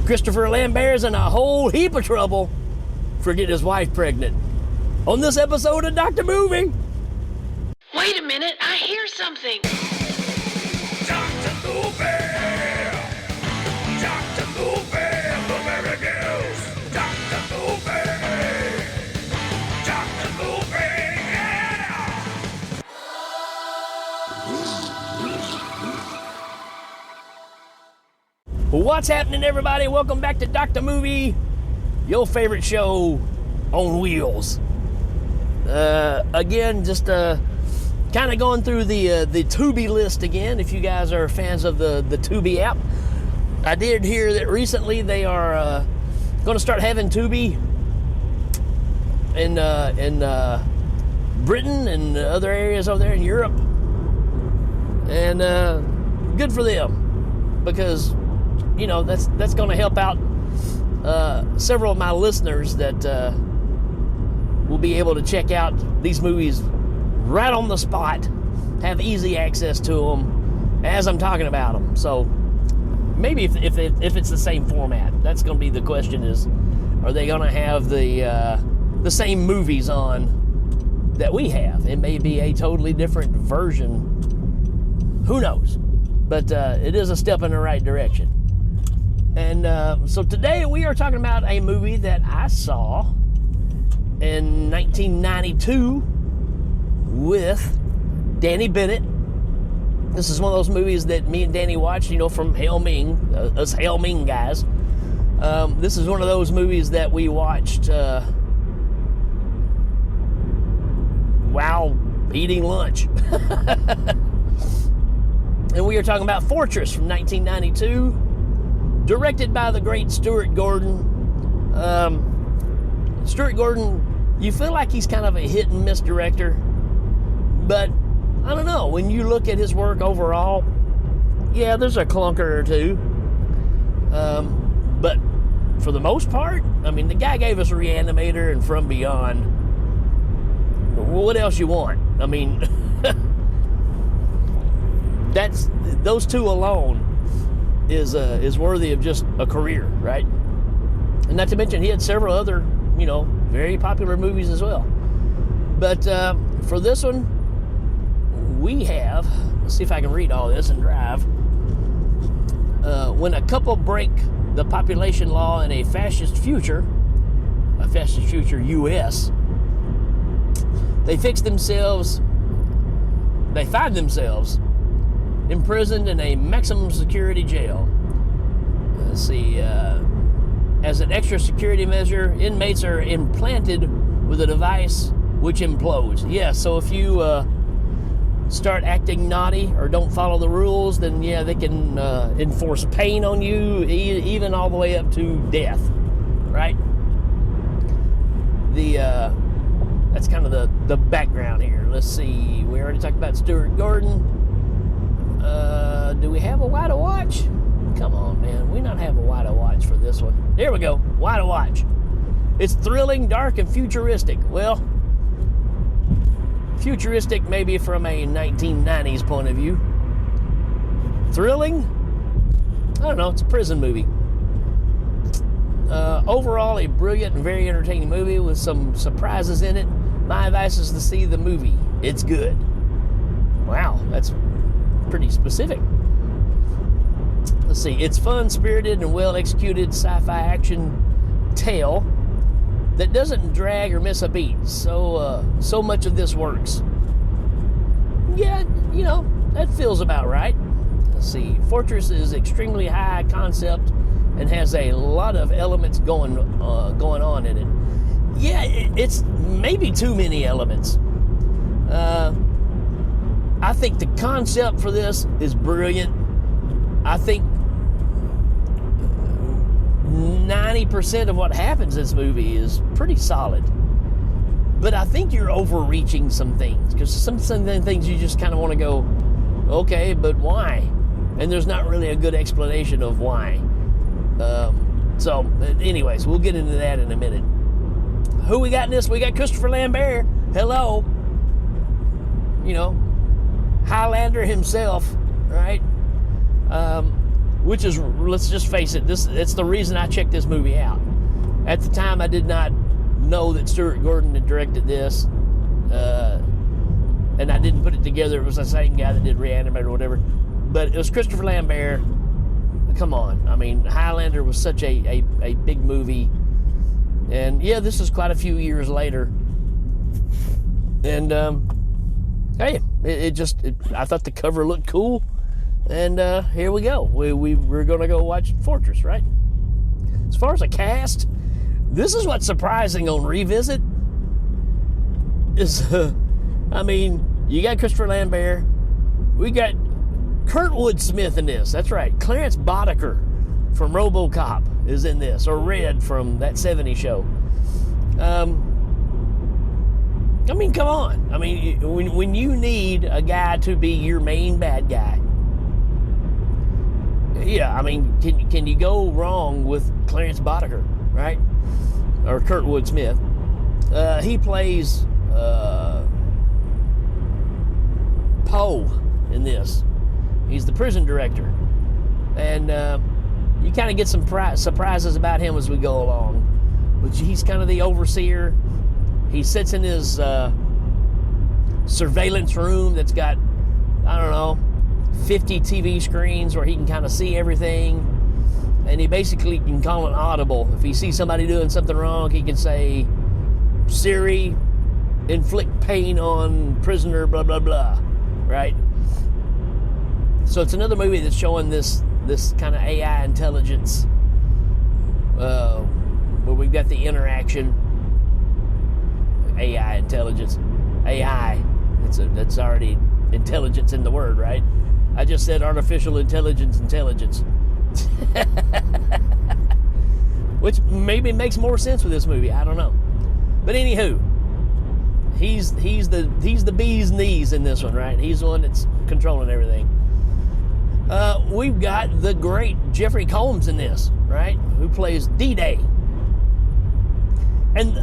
Christopher Lambert's in a whole heap of trouble for getting his wife pregnant. On this episode of Dr. Movie. Wait a minute, I hear something. Dr. Movie! Dr. Movie! Movie reviews! Dr. Movie! Dr. Movie! Yeah! What's happening, everybody? Welcome back to Dr. Movie, your favorite show on wheels. Again, just kind of going through the Tubi list again. If you guys are fans of the Tubi app, I did hear that recently they are going to start having Tubi in Britain and other areas over there in Europe, and good for them, because you know that's going to help out several of my listeners that will be able to check out these movies right on the spot, have easy access to them as I'm talking about them. So maybe if it's the same format, that's going to be the question: is are they going to have the same movies on that we have? It may be a totally different version. Who knows? But it is a step in the right direction. And so today we are talking about a movie that I saw in 1992 with Danny Bennett. This is one of those movies that me and Danny watched, you know, from Hail Ming, us Hail Ming guys. This is one of those movies that we watched while eating lunch. And we are talking about Fortress from 1992, directed by the great Stuart Gordon. Stuart Gordon, you feel like he's kind of a hit and miss director, but I don't know, when you look at his work overall, yeah, there's a clunker or two, but for the most part, I mean, the guy gave us Reanimator and From Beyond. What else you want? I mean, those two alone is worthy of just a career, right? And not to mention, he had several other, you know, very popular movies as well. But for this one, we have, let's see if I can read all this and drive. When a couple break the population law in a fascist future U.S., they find themselves imprisoned in a maximum security jail. Let's see, as an extra security measure, inmates are implanted with a device which implodes. Yeah, so if you start acting naughty or don't follow the rules, then yeah, they can enforce pain on you, even all the way up to death, right? That's kind of the background here. Let's see, we already talked about Stuart Gordon. Do we have a why to watch? Come on, man. We not have a why to watch for this one. Here we go. Why to watch. It's thrilling, dark, and futuristic. Well, futuristic maybe from a 1990s point of view. Thrilling? I don't know. It's a prison movie. Overall, a brilliant and very entertaining movie with some surprises in it. My advice is to see the movie. It's good. Wow, that's pretty specific. Let's see, it's fun, spirited, and well-executed sci-fi action tale that doesn't drag or miss a beat. So much of this works. Yeah, you know, that feels about right. Let's see, Fortress is extremely high concept and has a lot of elements going on in it. Yeah, it's maybe too many elements. I think the concept for this is brilliant. I think 90% of what happens in this movie is pretty solid. But I think you're overreaching some things, because some things you just kind of want to go, okay, but why? And there's not really a good explanation of why. So, anyways, we'll get into that in a minute. Who we got in this? We got Christopher Lambert. Hello. You know, Highlander himself, right? which is, let's just face it, it's the reason I checked this movie out. At the time, I did not know that Stuart Gordon had directed this, and I didn't put it together. It was the same guy that did Reanimator or whatever, but it was Christopher Lambert. Come on, I mean, Highlander was such a big movie, and yeah, this is quite a few years later, and hey, I thought the cover looked cool, and here we go. We're gonna go watch Fortress, right? As far as a cast, this is what's surprising on revisit. Is I mean, you got Christopher Lambert, we got Kurtwood Smith in this. That's right, Clarence Boddicker from RoboCop is in this, or Red from that '70s show. I mean, come on. I mean, when you need a guy to be your main bad guy, yeah, I mean, can you go wrong with Clarence Boddicker, right? Or Kurtwood Smith. He plays Poe in this. He's the prison director. And you kind of get some surprises about him as we go along. But he's kind of the overseer. He sits in his surveillance room that's got, I don't know, 50 TV screens where he can kind of see everything. And he basically can call an audible. If he sees somebody doing something wrong, he can say, Siri, inflict pain on prisoner, blah, blah, blah, right? So it's another movie that's showing this kind of AI intelligence, where we've got the interaction. AI intelligence. AI. That's already intelligence in the word, right? I just said artificial intelligence. Which maybe makes more sense with this movie. I don't know. But anywho, he's the bee's knees in this one, right? He's the one that's controlling everything. We've got the great Jeffrey Combs in this, right? Who plays D-Day. And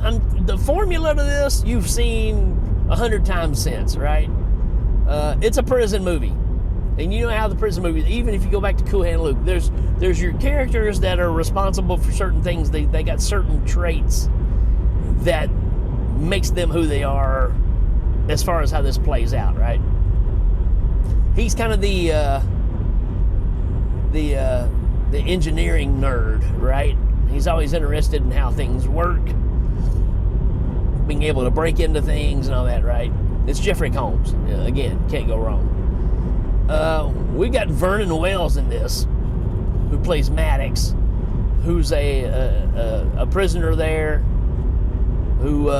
the formula to this, you've seen 100 times since, right? It's a prison movie. And you know how the prison movies, even if you go back to Cool Hand Luke, there's your characters that are responsible for certain things. They got certain traits that makes them who they are as far as how this plays out, right? He's kind of the engineering nerd, right? He's always interested in how things work, being able to break into things and all that, right? It's Jeffrey Combs. Again, can't go wrong. We got Vernon Wells in this, who plays Maddox, who's a prisoner there, who,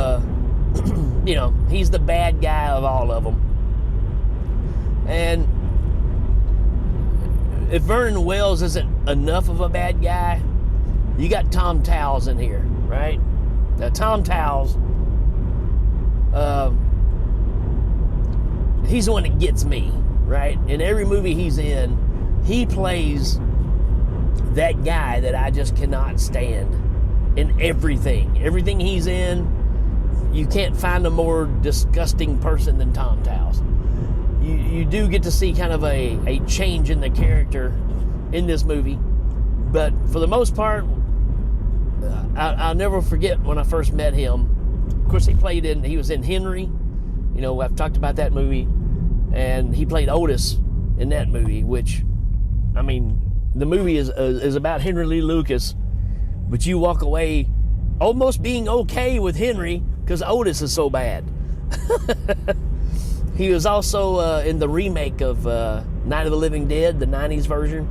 you know, he's the bad guy of all of them. And if Vernon Wells isn't enough of a bad guy, you got Tom Towles in here, right? Now, Tom Towles, he's the one that gets me, right? In every movie he's in, he plays that guy that I just cannot stand in everything. Everything he's in, you can't find a more disgusting person than Tom Towles. You do get to see kind of a change in the character in this movie, but for the most part, I'll never forget when I first met him. Of course, he was in Henry. You know, I've talked about that movie, and he played Otis in that movie, which, I mean, the movie is about Henry Lee Lucas, but you walk away almost being okay with Henry because Otis is so bad. He was also in the remake of Night of the Living Dead, the 90s version.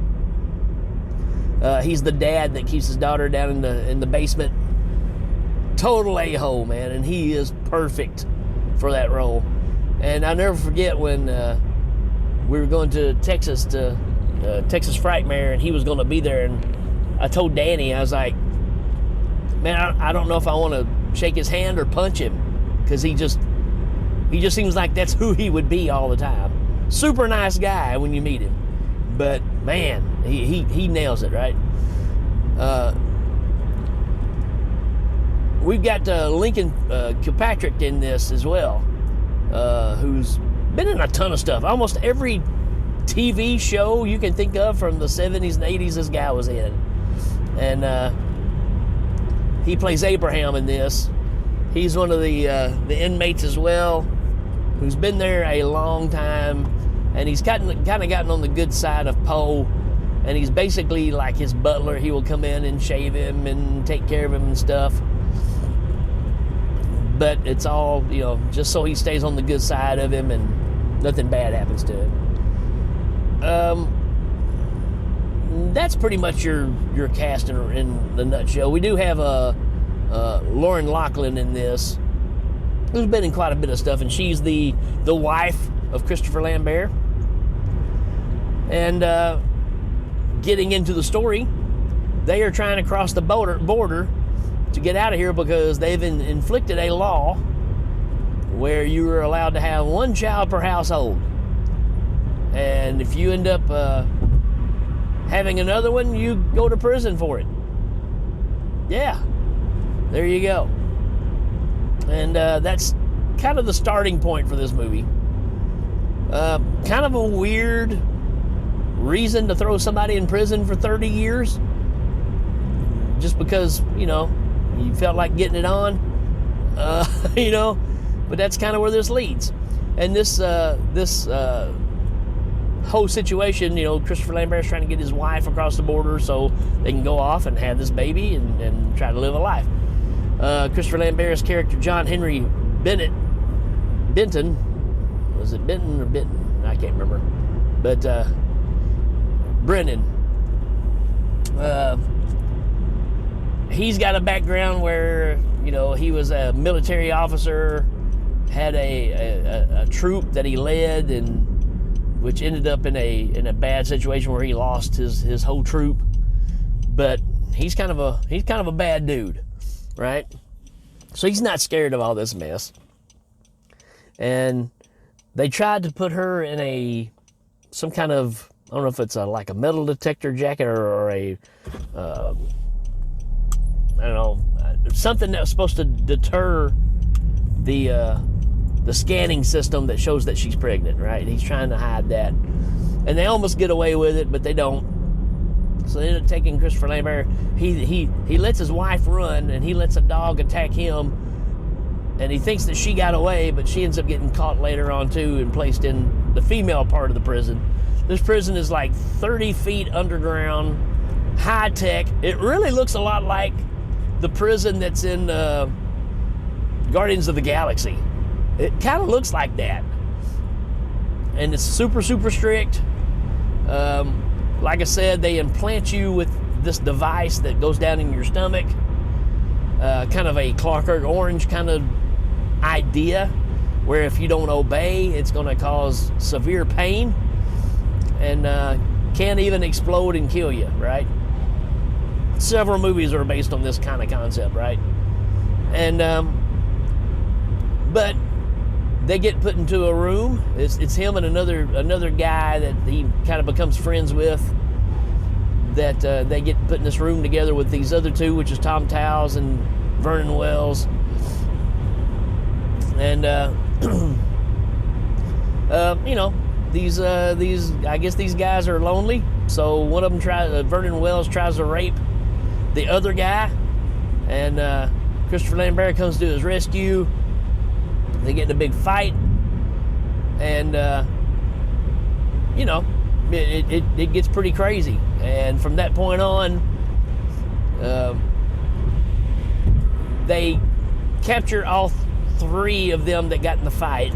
He's the dad that keeps his daughter down in the basement. Total a-hole, man, and he is perfect for that role. And I'll never forget when we were going to Texas to Texas Frightmare, and he was going to be there, and I told Danny, I was like, man, I don't know if I want to shake his hand or punch him, because he just seems like that's who he would be all the time. Super nice guy when you meet him, but man, he nails it, right? We've got Lincoln Kilpatrick in this as well, who's been in a ton of stuff. Almost every TV show you can think of from the 70s and 80s this guy was in. And he plays Abraham in this. He's one of the inmates as well, who's been there a long time, and he's kind of gotten on the good side of Poe, and he's basically like his butler. He will come in and shave him and take care of him and stuff. But it's all, just so he stays on the good side of him and nothing bad happens to him. That's pretty much your cast in the nutshell. We do have Lauren Lachlan in this, who's been in quite a bit of stuff, and she's the wife of Christopher Lambert. And getting into the story, they are trying to cross the border to get out of here because they've inflicted a law where you are allowed to have one child per household. And if you end up having another one, you go to prison for it. Yeah, there you go. And that's kind of the starting point for this movie. Kind of a weird reason to throw somebody in prison for 30 years. Just because, you felt like getting it on. But that's kind of where this leads. And this whole situation, Christopher Lambert's trying to get his wife across the border so they can go off and have this baby and try to live a life. Christopher Lambert's character, John Henry Benton, was it Benton or Benton? I can't remember. But Brennan, he's got a background where, he was a military officer, had a troop that he led, and which ended up in a bad situation where he lost his whole troop. But he's kind of a bad dude, right? So he's not scared of all this mess. And they tried to put her in some kind of, I don't know if it's like a metal detector jacket or a I don't know, something that was supposed to deter the scanning system that shows that she's pregnant, right? He's trying to hide that. And they almost get away with it, but they don't. So they end up taking Christopher Lambert. He lets his wife run, and he lets a dog attack him. And he thinks that she got away, but she ends up getting caught later on, too, and placed in the female part of the prison. This prison is like 30 feet underground, high-tech. It really looks a lot like the prison that's in Guardians of the Galaxy. It kind of looks like that. And it's super, super strict. Like I said, they implant you with this device that goes down in your stomach. Kind of a Clockwork Orange kind of idea, where if you don't obey, it's going to cause severe pain and can even explode and kill you, right? Several movies are based on this kind of concept, right? And but they get put into a room. It's him and another guy that he kind of becomes friends with. That they get put in this room together with these other two, which is Tom Towles and Vernon Wells. And these I guess these guys are lonely. So one of them Vernon Wells tries to rape the other guy, and Christopher Lambert comes to his rescue. They get in a big fight, and it gets pretty crazy. And from that point on, they capture all three of them that got in the fight,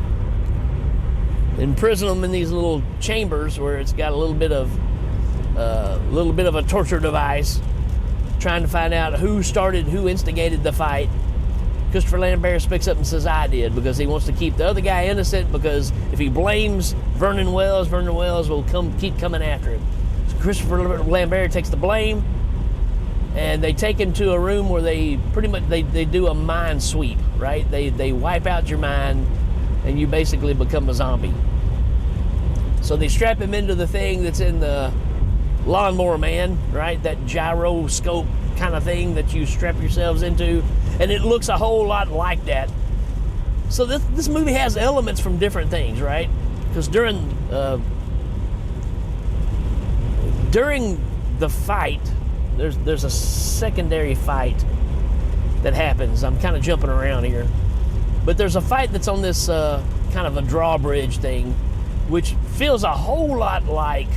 imprison them in these little chambers where it's got a little bit of a torture device, trying to find out who instigated the fight. Christopher Lambert speaks up and says, I did, because he wants to keep the other guy innocent, because if he blames Vernon Wells will keep coming after him. So Christopher Lambert takes the blame, and they take him to a room where they pretty much they do a mind sweep, right? They wipe out your mind, and you basically become a zombie. So they strap him into the thing that's in the Lawnmower Man, right? That gyroscope kind of thing that you strap yourselves into, and it looks a whole lot like that. So this movie has elements from different things, right? Because during during the fight, there's a secondary fight that happens. I'm kind of jumping around here, but there's a fight that's on this kind of a drawbridge thing, which feels a whole lot like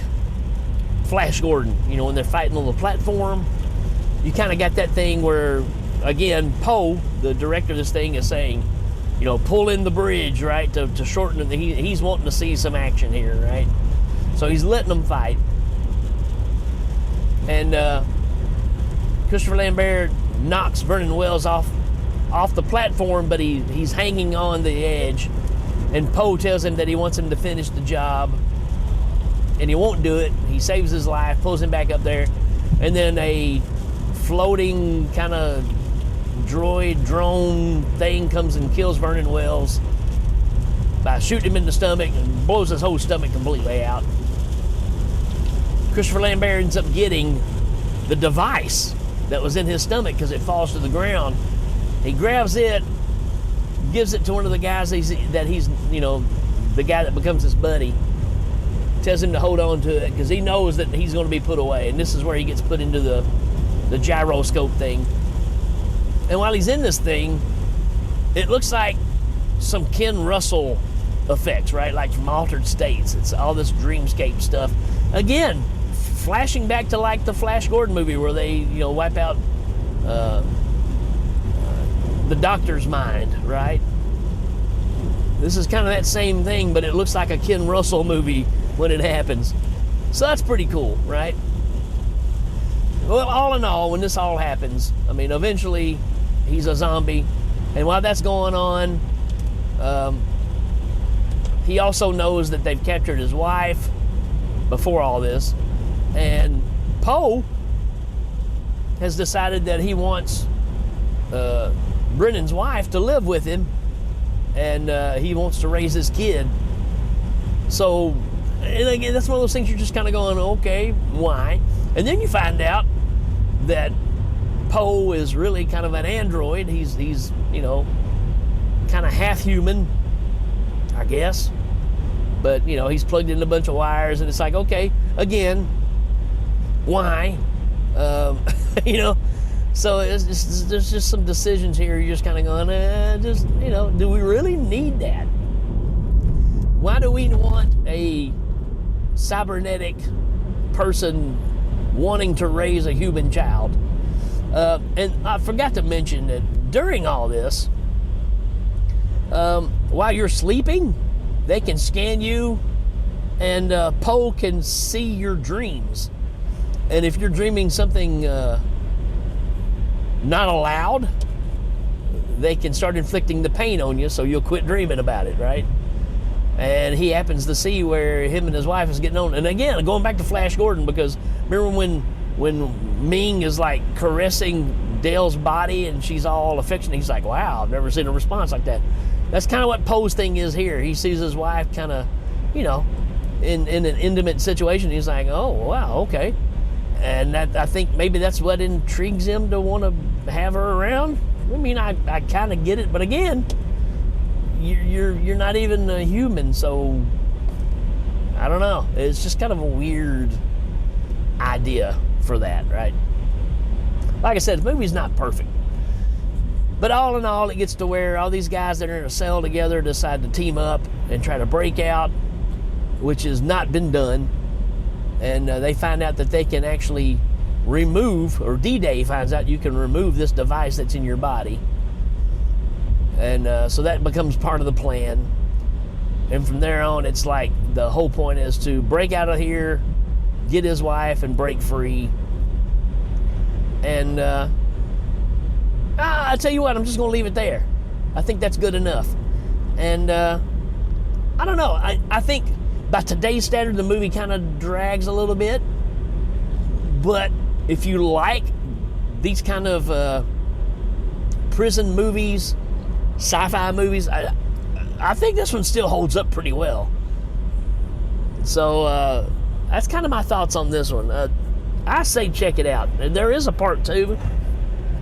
Flash Gordon. You know, when they're fighting on the platform, you kind of got that thing where, again, Poe, the director of this thing, is saying, you know, pull in the bridge, right, to shorten it. He's wanting to see some action here, right? So he's letting them fight. And Christopher Lambert knocks Vernon Wells off the platform, but he's hanging on the edge. And Poe tells him that he wants him to finish the job, and he won't do it. He saves his life, pulls him back up there, and then a floating kind of droid drone thing comes and kills Vernon Wells by shooting him in the stomach and blows his whole stomach completely out. Christopher Lambert ends up getting the device that was in his stomach because it falls to the ground. He grabs it, gives it to one of the guys that he's, you know, the guy that becomes his buddy, tells him to hold on to it because he knows that he's going to be put away. And this is where he gets put into the gyroscope thing. And while he's in this thing, it looks like some Ken Russell effects, right? Like from Altered States. It's all this dreamscape stuff. Again, flashing back to like the Flash Gordon movie where they, you know, wipe out the doctor's mind, right? This is kind of that same thing, but it looks like a Ken Russell movie when it happens. So that's pretty cool, right? Well, all in all, when this all happens, I mean, eventually he's a zombie. And while that's going on, he also knows that they've captured his wife before all this. And Poe has decided that he wants Brennan's wife to live with him, and he wants to raise his kid. So, and again, that's one of those things you're just kind of going, okay, why? And then you find out that Poe is really kind of an android. He's you know, kind of half human, I guess. But, you know, he's plugged in a bunch of wires, and it's like, okay, again, why? You know, so there's just some decisions here. You're just kind of going, just, you know, do we really need that? Why do we want a cybernetic person wanting to raise a human child? And I forgot to mention that during all this, while you're sleeping, they can scan you, and Poe can see your dreams. And if you're dreaming something not allowed, they can start inflicting the pain on you, so you'll quit dreaming about it, right? And he happens to see where him and his wife is getting on. And again, going back to Flash Gordon, because remember when Ming is like caressing Dale's body and she's all affectionate, he's like, wow, I've never seen a response like that. That's kind of what Poe's thing is here. He sees his wife kind of, you know, in an intimate situation. He's like, oh, wow, okay. And that, I think maybe that's what intrigues him to want to have her around. I mean, I kind of get it, but again, you're not even a human, so I don't know. It's just kind of a weird idea for that, right? Like I said, the movie's not perfect. But all in all, it gets to where all these guys that are in a cell together decide to team up and try to break out, which has not been done. And they find out that they can actually remove, or D-Day finds out you can remove this device that's in your body. And so that becomes part of the plan. And from there on, it's like the whole point is to break out of here, get his wife, and break free. And I tell you what, I'm just going to leave it there. I think that's good enough. And I don't know. I think by today's standard, the movie kind of drags a little bit. But if you like these kind of prison movies, sci-fi movies, I think this one still holds up pretty well. So that's kind of my thoughts on this one. I say check it out. There is a part 2.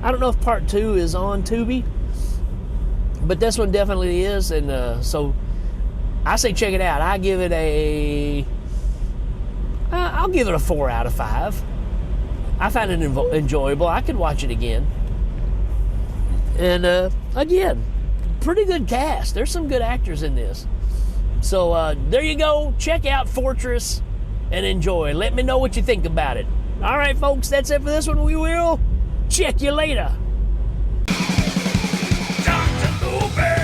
I don't know if part 2 is on Tubi, but this one definitely is. And so I say check it out. I give it a I'll give it a 4 out of 5. I found it enjoyable. I could watch it again. And again, pretty good cast. There's some good actors in this. So there you go. Check out Fortress and enjoy. Let me know what you think about it. All right, folks, that's it for this one. We will check you later. Dr. Blueberry.